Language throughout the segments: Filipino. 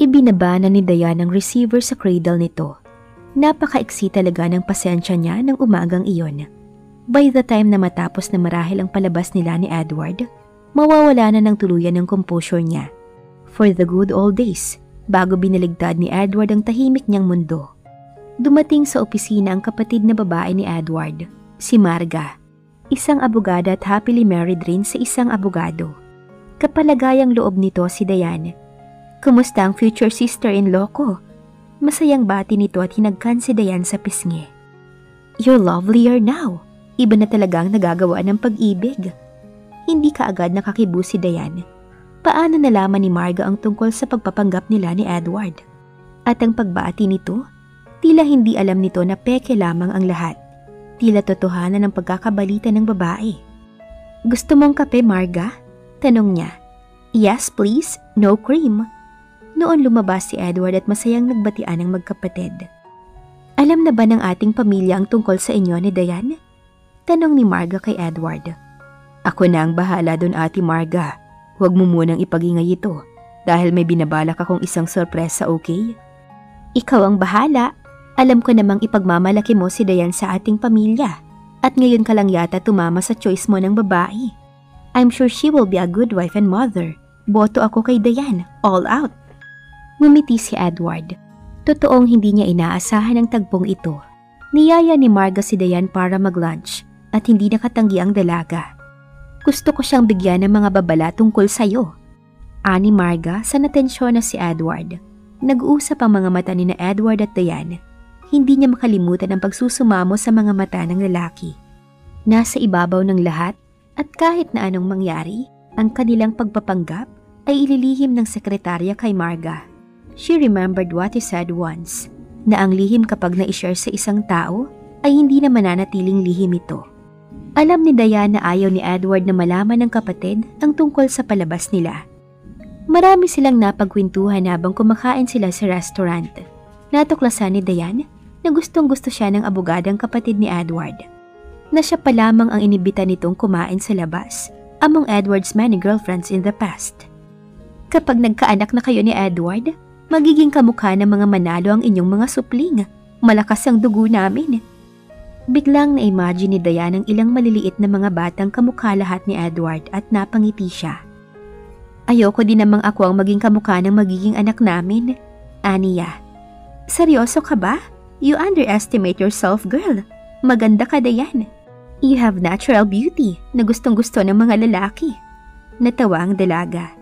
Ibinaba na ni Dayan ang receiver sa cradle nito. Napakaiksi talaga ng pasensya niya ng umagang iyon. By the time na matapos na marahil ang palabas nila ni Edward, mawawala na ng tuluyan ng composure niya. For the good old days, bago binaligtad ni Edward ang tahimik niyang mundo. Dumating sa opisina ang kapatid na babae ni Edward, si Marga. Isang abogada at happily married rin sa isang abogado. Kapalagayang loob nito si Dayan. Kumusta ang future sister-in-law ko? Masayang bati nito at hinagkan si Dayan sa pisngi. You're lovelier now. Iba na talagang nagagawa ng pag-ibig. Hindi kaagad nakakibu si Dayan. Paano nalaman ni Marga ang tungkol sa pagpapanggap nila ni Edward? At ang pagbati nito, tila hindi alam nito na peke lamang ang lahat. Tila totohanan ng pagkakabalita ng babae. Gusto mong kape, Marga? Tanong niya. Yes, please. No cream. Noon lumabas si Edward at masayang nagbatian ng magkapatid. Alam na ba ng ating pamilya ang tungkol sa inyo ni Dayan? Tanong ni Marga kay Edward. Ako na ang bahala doon, Ate Marga. Huwag mo munang ipag-ingay ito dahil may binabalak akong isang sorpresa, okay? Ikaw ang bahala. Alam ko namang ipagmamalaki mo si Dayan sa ating pamilya at ngayon ka lang yata tumama sa choice mo ng babae. I'm sure she will be a good wife and mother. Boto ako kay Dayan, all out. Ngumiti si Edward. Totoong hindi niya inaasahan ang tagpong ito. Niyaya ni Marga si Dayan para mag-lunch at hindi nakatanggi ang dalaga. Gusto ko siyang bigyan ng mga babala tungkol sa'yo. Ani Marga sa natensyon na si Edward. Nag-uusap ang mga mata ni na Edward at Dayan. Hindi niya makalimutan ang pagsusumamo sa mga mata ng lalaki. Nasa ibabaw ng lahat at kahit na anong mangyari, ang kanilang pagpapanggap ay ililihim ng sekretarya kay Marga. She remembered what he said once, na ang lihim kapag na-ishare sa isang tao ay hindi na mananatiling lihim ito. Alam ni Dayan na ayaw ni Edward na malaman ng kapatid ang tungkol sa palabas nila. Marami silang napagkwentuhan habang kumakain sila sa restaurant. Natuklasan ni Dayan na gustong-gusto siya ng abogadang kapatid ni Edward. Na siya pa lamang ang inibita nitong kumain sa labas among Edward's many girlfriends in the past. Kapag nagkaanak na kayo ni Edward, magiging kamukha ng mga manalo ang inyong mga supling. Malakas ang dugo namin. Biglang na-imagine ni Dayan ang ilang maliliit na mga batang kamukha lahat ni Edward at napangiti siya. Ayoko din namang ako ang maging kamukha ng magiging anak namin, Aniya. Seryoso ka ba? You underestimate yourself, girl. Maganda ka, Dayan. You have natural beauty na gustong-gusto ng mga lalaki. Natawa ang dalaga.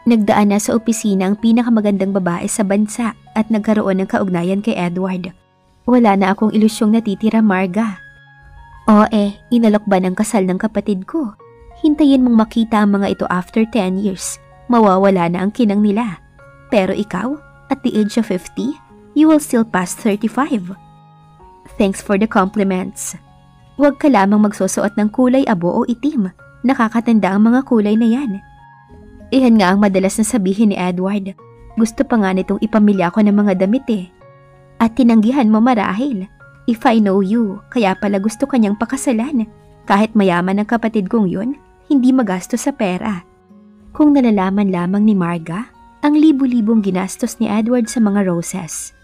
Nagdaan na sa opisina ang pinakamagandang babae sa bansa at nagkaroon ng kaugnayan kay Edward. Wala na akong ilusyong natitira, Marga. Inalok ba ng kasal ng kapatid ko? Hintayin mong makita ang mga ito after 10 years. Mawawala na ang kinang nila. Pero ikaw, at the age of 50, you will still pass 35. Thanks for the compliments. Huwag ka lamang magsusuot ng kulay abo o itim. Nakakatanda ang mga kulay na yan. Iyan nga ang madalas na sabihin ni Edward. Gusto pa nga nitong ipamilya ko ng mga damit eh. At tinanggihan mo marahil. If I know you, kaya pala gusto kanyang pakasalan. Kahit mayaman ang kapatid kong yun, hindi magasto sa pera. Kung nalalaman lamang ni Marga, ang libu-libong ginastos ni Edward sa mga roses.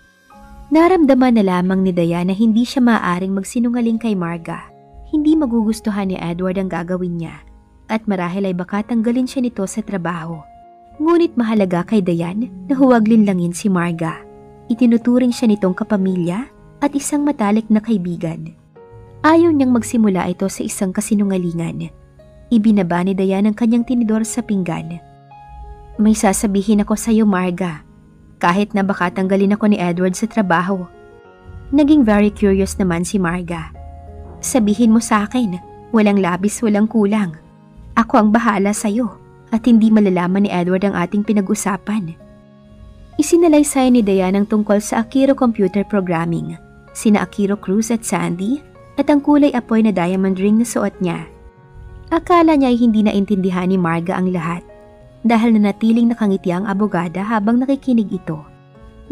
Naramdaman na lamang ni Dayan na hindi siya maaaring magsinungaling kay Marga. Hindi magugustuhan ni Edward ang gagawin niya. At marahil ay baka tanggalin siya nito sa trabaho. Ngunit mahalaga kay Dayan na huwag linlangin si Marga. Itinuturing siya nitong kapamilya at isang matalik na kaibigan. Ayaw niyang magsimula ito sa isang kasinungalingan. Ibinaba ni Dayan ang kanyang tinidor sa pinggan. May sasabihin ako sa iyo, Marga. Kahit na baka tanggalin ako ni Edward sa trabaho. Naging very curious naman si Marga. Sabihin mo sa akin, walang labis, walang kulang. Ako ang bahala sa'yo at hindi malalaman ni Edward ang ating pinag-usapan. Isinalaysay ni Dayan ang tungkol sa Akiro Computer Programming, sina Akiro Cruz at Sandy at ang kulay apoy na diamond ring na suot niya. Akala niya ay hindi naintindihan ni Marga ang lahat dahil nanatiling nakangiti ang abogada habang nakikinig ito.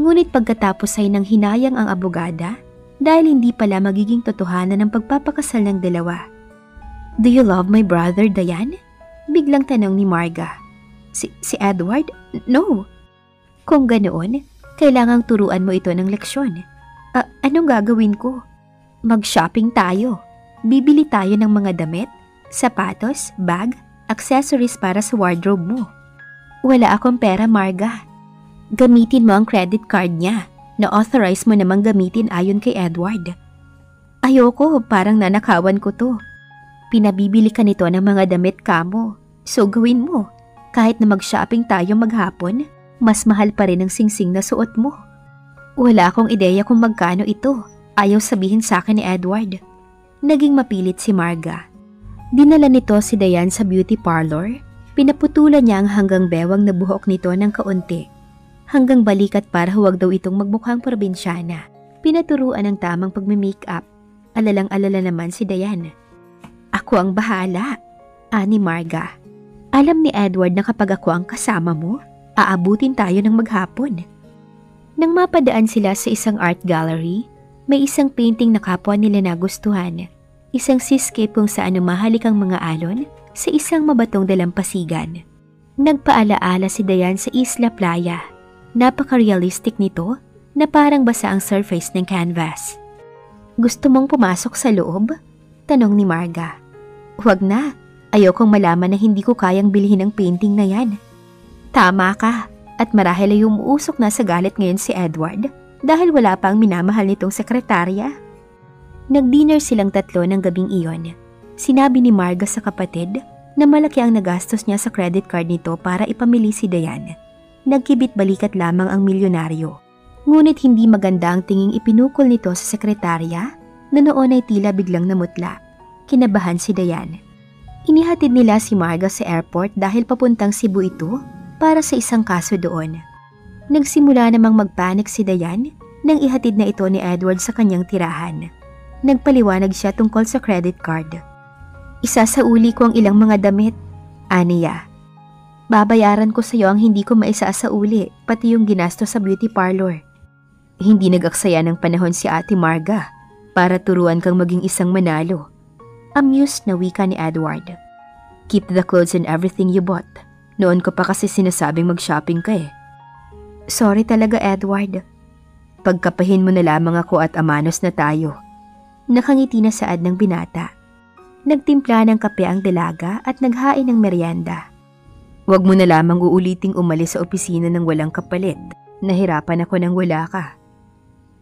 Ngunit pagkatapos ay nang hinayang ang abogada dahil hindi pala magiging totohanan ang pagpapakasal ng dalawa. Do you love my brother, Dayan? Biglang tanong ni Marga. Si Edward? No. Kung ganoon, kailangang turuan mo ito ng leksyon. Anong gagawin ko? Mag-shopping tayo. Bibili tayo ng mga damit, sapatos, bag, accessories para sa wardrobe mo. Wala akong pera, Marga. Gamitin mo ang credit card niya na authorize mo namang gamitin ayon kay Edward. Ayoko, parang nanakawan ko to. Pinabibili ka nito ng mga damit kamo. So gawin mo. Kahit na mag-shopping tayo maghapon, mas mahal pa rin ang singsing na suot mo. Wala akong ideya kung magkano ito. Ayaw sabihin sa akin ni Edward. Naging mapilit si Marga. Dinala nito si Diane sa beauty parlor. Pinaputulan niya ang hanggang bewang na buhok nito ng kaunti. Hanggang balikat para huwag daw itong magmukhang probinsyana. Pinaturuan ang tamang pagme-makeup. Alalang-alala naman si Diane. Ako ang bahala, ani Marga. Alam ni Edward na kapag ako ang kasama mo, aabutin tayo ng maghapon. Nang mapadaan sila sa isang art gallery, may isang painting na kapwa nila nagustuhan. Isang seascape kung saan umahalik ang mga alon sa isang mabatong dalampasigan. Nagpaalaala si Diane sa Isla Playa. Napaka-realistic nito na parang basa ang surface ng canvas. Gusto mong pumasok sa loob? Tanong ni Marga. Huwag na. Ayokong malaman na hindi ko kayang bilhin ang painting na yan. Tama ka. At marahil ay umuusok na sa galit ngayon si Edward dahil wala pa ang minamahal nitong sekretarya. Nag-dinner silang tatlo ng gabing iyon. Sinabi ni Marga sa kapatid na malaki ang nagastos niya sa credit card nito para ipamili si Diane. Nagkibit balikat lamang ang milyonaryo. Ngunit hindi maganda ang tinging ipinukol nito sa sekretarya na noon ay tila biglang namutla. Kinabahan si Diane. Inihatid nila si Marga sa airport dahil papuntang Cebu ito para sa isang kaso doon. Nagsimula namang magpanik si Diane nang ihatid na ito ni Edward sa kanyang tirahan. Nagpaliwanag siya tungkol sa credit card. Isasauli ko ang ilang mga damit, aniya. Babayaran ko sa iyo ang hindi ko maisasauli, pati yung ginasto sa beauty parlor. Hindi nag-aksaya ng panahon si Ate Marga para turuan kang maging isang manalo. Amused na wika ni Edward. Keep the clothes and everything you bought. Noon ko pa kasi sinasabing mag-shopping ka eh. Sorry talaga, Edward. Pagkapahin mo na lamang ako at amanos na tayo. Nakangiti na saad ng binata. Nagtimpla ng kape ang dalaga at naghain ng merienda. Huwag mo na lamang uuliting umalis sa opisina ng walang kapalit. Nahirapan ako nang wala ka.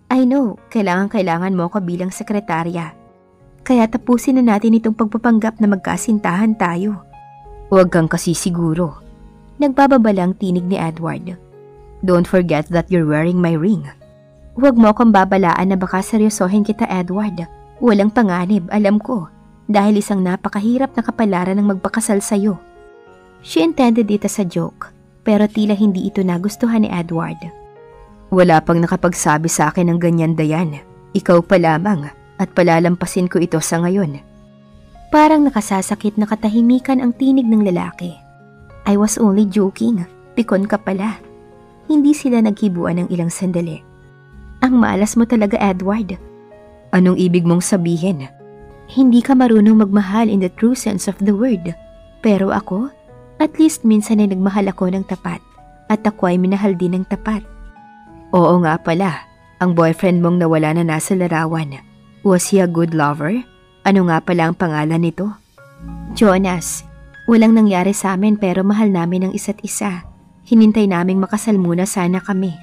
I know, kailangan mo ako bilang sekretarya. Kaya tapusin na natin itong pagpapanggap na magkasintahan tayo. Huwag kang kasi siguro. Nagbababalang tinig ni Edward. Don't forget that you're wearing my ring. Huwag mo akong babalaan na baka seryosohin kita, Edward. Walang panganib, alam ko. Dahil isang napakahirap na kapalaran ng magpakasal sa'yo. She intended it as a joke, pero tila hindi ito nagustuhan ni Edward. Wala pang nakapagsabi sa akin ng ganyan, Diane. Ikaw pa lamang at palalampasin ko ito sa ngayon. Parang nakasasakit na katahimikan ang tinig ng lalaki. I was only joking. Pikon ka pala. Hindi sila naghibuan ng ilang sandali. Ang malas mo talaga, Edward. Anong ibig mong sabihin? Hindi ka marunong magmahal in the true sense of the word. Pero ako, at least minsan ay nagmahal ako ng tapat. At ako ay minahal din ng tapat. Oo nga pala, ang boyfriend mong nawala na nasa larawan. Was he a good lover? Ano nga pala ang pangalan nito? Jonas. Walang nangyari sa amin pero mahal namin ang isa't isa. Hinintay naming makasal muna sana kami.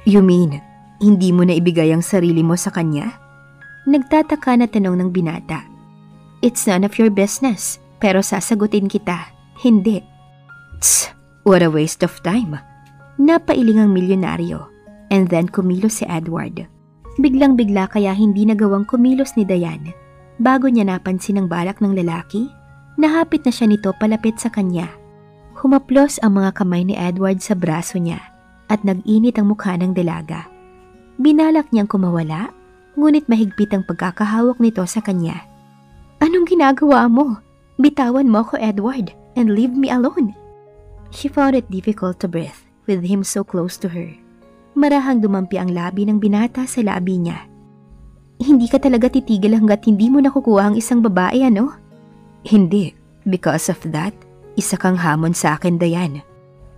You mean, hindi mo na ibigay ang sarili mo sa kanya? Nagtataka na tanong ng binata. It's none of your business, pero sasagutin kita. Hindi. Tss, what a waste of time. Napailing ang milyonaryo. And then kumilos si Edward. Biglang-bigla kaya hindi nagawang kumilos ni Diane. Bago niya napansin ang balak ng lalaki, nahapit na siya nito palapit sa kanya. Humaplos ang mga kamay ni Edward sa braso niya at nag-init ang mukha ng dalaga. Binalak niyang kumawala, ngunit mahigpit ang pagkakahawak nito sa kanya. Anong ginagawa mo? Bitawan mo ako, Edward, and leave me alone. She found it difficult to breathe with him so close to her. Marahang dumampi ang labi ng binata sa labi niya. Hindi ka talaga titigil hanggat hindi mo nakukuha ang isang babae, ano? Hindi. Because of that, isa kang hamon sa akin, Diane.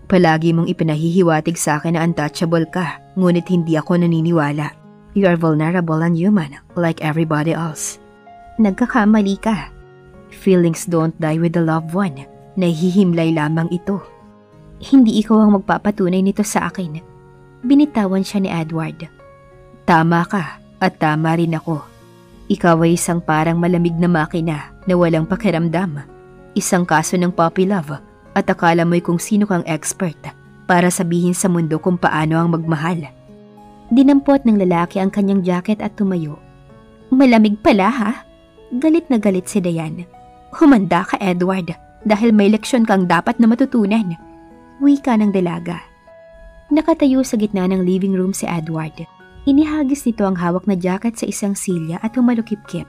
Palagi mong ipinahihiwatig sa akin na untouchable ka, ngunit hindi ako naniniwala. You are vulnerable and human, like everybody else. Nagkakamali ka. Feelings don't die with the loved one. Nahihimlay lamang ito. Hindi ikaw ang magpapatunay nito sa akin. Binitawan siya ni Edward. Tama ka, at tama rin ako. Ikaw ay isang parang malamig na makina na walang pakiramdam. Isang kaso ng puppy love at akala mo'y kung sino kang expert para sabihin sa mundo kung paano ang magmahal. Dinampot ng lalaki ang kanyang jacket at tumayo. Malamig pala ha? Galit na galit si Diane. Humanda ka, Edward, dahil may leksyon kang dapat na matutunan. Wika ng dalaga. Nakatayo sa gitna ng living room si Edward. Inihagis nito ang hawak na jacket sa isang silya at humalukip-kip.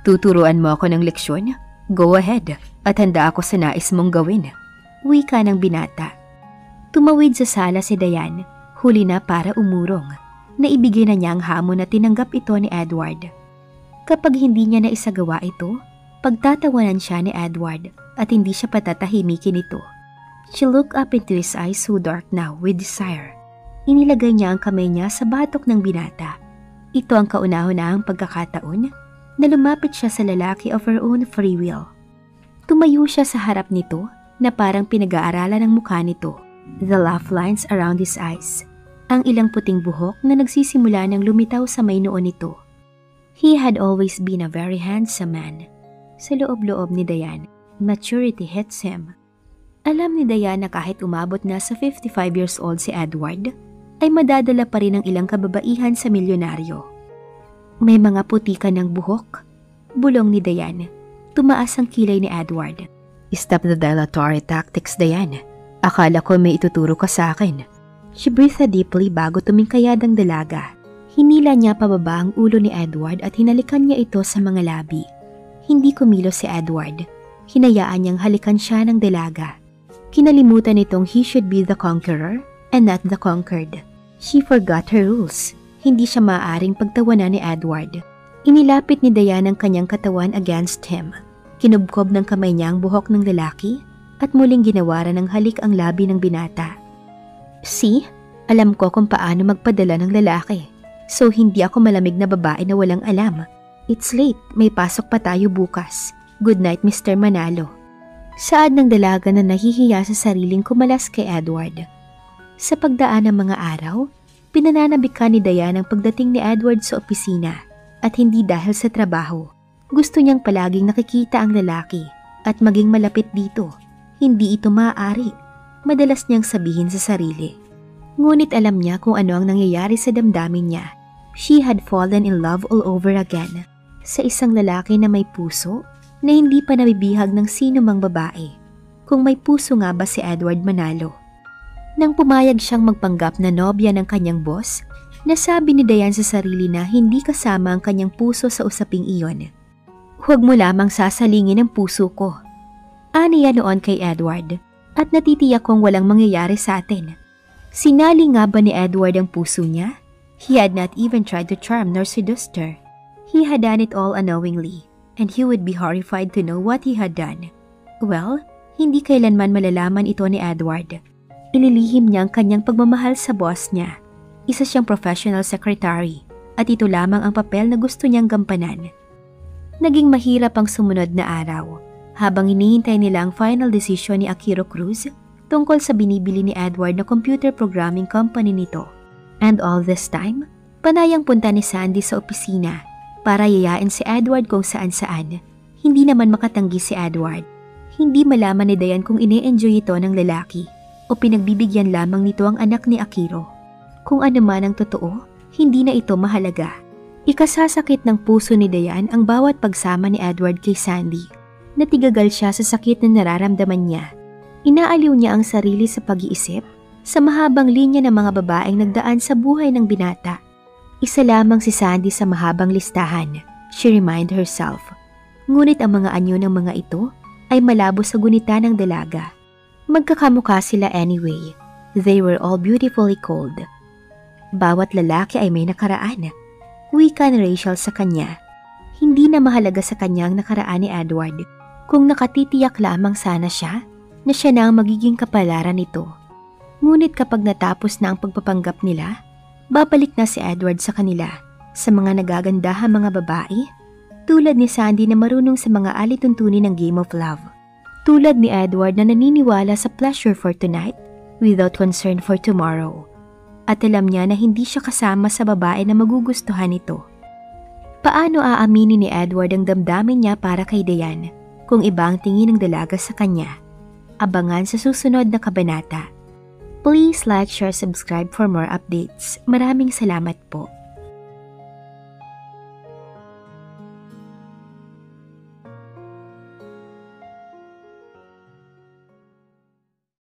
Tuturuan mo ako ng leksyon? Go ahead, at handa ako sa nais mong gawin. Wika ng binata. Tumawid sa sala si Diane, huli na para umurong. Naibigay na niya ang hamon na tinanggap ito ni Edward. Kapag hindi niya na isagawa ito, pagtatawanan siya ni Edward at hindi siya patatahimikin ito. She looked up into his eyes so dark now with desire. Inilagay niya ang kamay niya sa batok ng binata. Ito ang kauna-unahang pagkakataon na lumapit siya sa lalaki of her own free will. Tumayo siya sa harap nito na parang pinag-aaralan ng mukha nito. The laugh lines around his eyes. Ang ilang puting buhok na nagsisimula ng lumitaw sa may noo nito. He had always been a very handsome man. Sa loob-loob ni Diane, maturity hits him. Alam ni Diane na kahit umabot na sa 55 years old si Edward, ay madadala pa rin ang ilang kababaihan sa milyonaryo. May mga putika ng buhok. Bulong ni Diane. Tumaas ang kilay ni Edward. Stop the dilatory tactics, Diane. Akala ko may ituturo ka sa akin. She breathed deeply bago tumingkayad ang dalaga. Hinila niya pababa ang ulo ni Edward at hinalikan niya ito sa mga labi. Hindi kumilos si Edward. Hinayaan niyang halikan siya ng dalaga. Kinalimutan nitong he should be the conqueror and not the conquered. She forgot her rules. Hindi siya maaaring pagtawanan ni Edward. Inilapit ni Diane ang kanyang katawan against him. Kinubkob ng kamay niya ang buhok ng lalaki at muling ginawaran ng halik ang labi ng binata. See, alam ko kung paano magpadala ng lalaki. So hindi ako malamig na babae na walang alam. It's late, may pasok pa tayo bukas. Good night, Mr. Manalo. Saad ng dalaga na nahihiya sa sariling kumalas kay Edward. Sa pagdaan ng mga araw, pinananabikan ni Diane ang pagdating ni Edward sa opisina at hindi dahil sa trabaho. Gusto niyang palaging nakikita ang lalaki at maging malapit dito. Hindi ito maaari. Madalas niyang sabihin sa sarili. Ngunit alam niya kung ano ang nangyayari sa damdamin niya. She had fallen in love all over again sa isang lalaki na may puso na hindi pa nabibihag ng sino mang babae. Kung may puso nga ba si Edward Manalo? Nang pumayag siyang magpanggap na nobya ng kanyang boss, nasabi ni Diane sa sarili na hindi kasama ang kanyang puso sa usaping iyon. Huwag mo lamang sasalingin ang puso ko. Aniya noon kay Edward at natitiyak kong walang mangyayari sa atin. Sinali nga ba ni Edward ang puso niya? He had not even tried to charm nor seduce her. He had done it all unknowingly, and he would be horrified to know what he had done. Well, hindi kailanman malalaman ito ni Edward. Inilihim niya ang kanyang pagmamahal sa boss niya. Isa siyang professional secretary, at ito lamang ang papel na gusto niyang gampanan. Naging mahirap ang sumunod na araw, habang hinihintay nila ang final decision ni Akira Cruz tungkol sa binibili ni Edward na computer programming company nito. And all this time, panayang punta ni Sandy sa opisina para yayain si Edward kung saan-saan. Hindi naman makatanggi si Edward. Hindi malaman ni Diane kung ine-enjoy ito ng lalaki o pinagbibigyan lamang nito ang anak ni Akiro. Kung ano man ang totoo, hindi na ito mahalaga. Ikasasakit ng puso ni Diane ang bawat pagsama ni Edward kay Sandy. Natigagal siya sa sakit na nararamdaman niya. Inaaliw niya ang sarili sa pag-iisip sa mahabang linya ng mga babaeng nagdaan sa buhay ng binata. Isa lamang si Sandy sa mahabang listahan, she reminded herself. Ngunit ang mga anyo ng mga ito ay malabo sa gunita ng dalaga. Magkakamukha sila anyway. They were all beautifully cold. Bawat lalaki ay may nakaraan. Wika ni Rachel sa kanya. Hindi na mahalaga sa kanya ang nakaraan ni Edward. Kung nakatitiyak lamang sana siya na siya na ang magiging kapalaran nito. Ngunit kapag natapos na ang pagpapanggap nila, babalik na si Edward sa kanila sa mga nagagandahang mga babae tulad ni Sandy na marunong sa mga alituntunin ng Game of Love. Tulad ni Edward na naniniwala sa pleasure for tonight without concern for tomorrow. At alam niya na hindi siya kasama sa babae na magugustuhan nito. Paano aaminin ni Edward ang damdamin niya para kay Diane kung iba ang tingin ng dalaga sa kanya? Abangan sa susunod na kabanata. Please like, share, subscribe for more updates. Maraming salamat po.